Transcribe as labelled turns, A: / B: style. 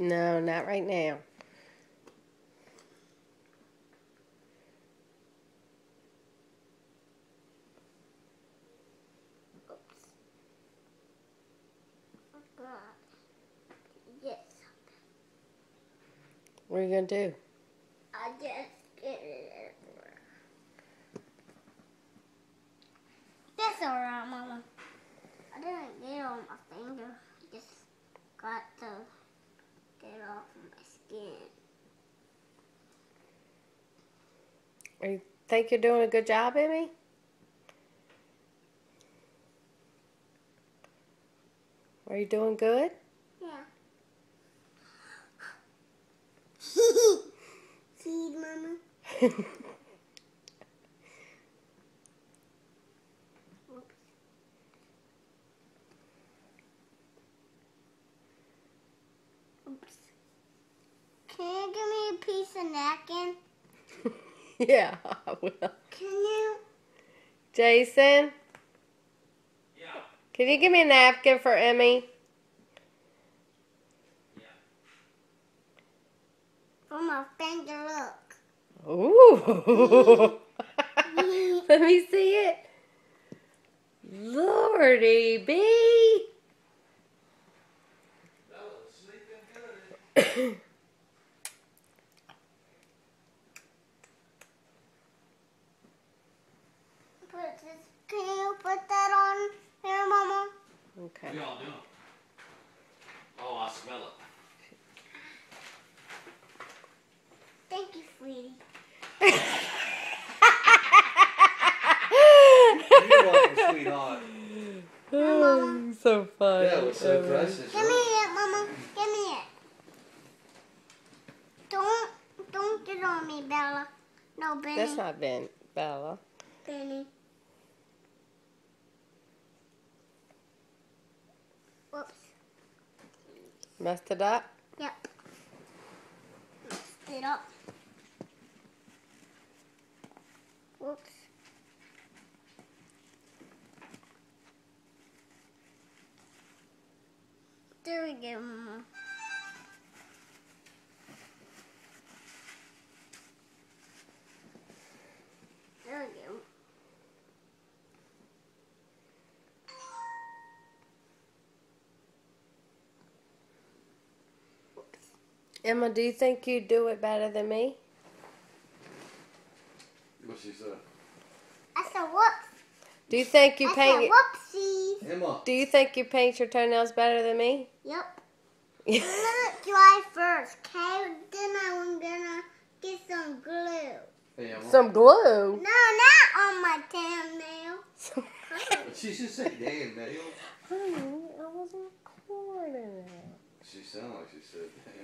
A: No, not right now.
B: Yes.
A: What are you going to do?
B: I just get it everywhere. That's alright, Mama. I didn't get it on my finger. I just got to get it off of my skin.
A: You think you're doing a good job, Emmy? Are you doing good?
B: Yeah. Feed, Mama. Oops. Oops. Can you give me a piece of napkin?
A: Yeah, I will.
B: Can you?
A: Jason?
C: Yeah.
A: Can you give me a napkin for Emmy?
B: For my finger, look.
A: Ooh. Let me see it. Lordy B.
C: Bella's sleeping good.
B: Can you put that on here, Mama?
A: Okay.
C: What y'all doing? Oh, I smell it.
B: Thank you, sweetie.
C: You're welcome, sweetheart.
A: Oh, so funny.
C: That was so precious.
B: Give me it, Mama. Give me it. Don't get on me, Bella. No, Benny.
A: That's not Bella.
B: Benny. Whoops.
A: Messed it up?
B: Yep. Messed it up. Whoops. There we go, Mama. There we go.
A: Emma, do you think you do it better than me?
C: What she said?
B: I said whoops.
A: Do you think you
B: I
A: paint?
B: said whoopsies.
C: Emma.
A: Do you think you paint your toenails better than me?
B: Yep. Let it dry first, okay? Then I'm gonna get some glue.
C: Hey, Emma.
A: Some glue.
B: No, not on my toenail.
C: But she should say damn nails.
A: Honey, I wasn't recording it.
C: She sounded like she said damn.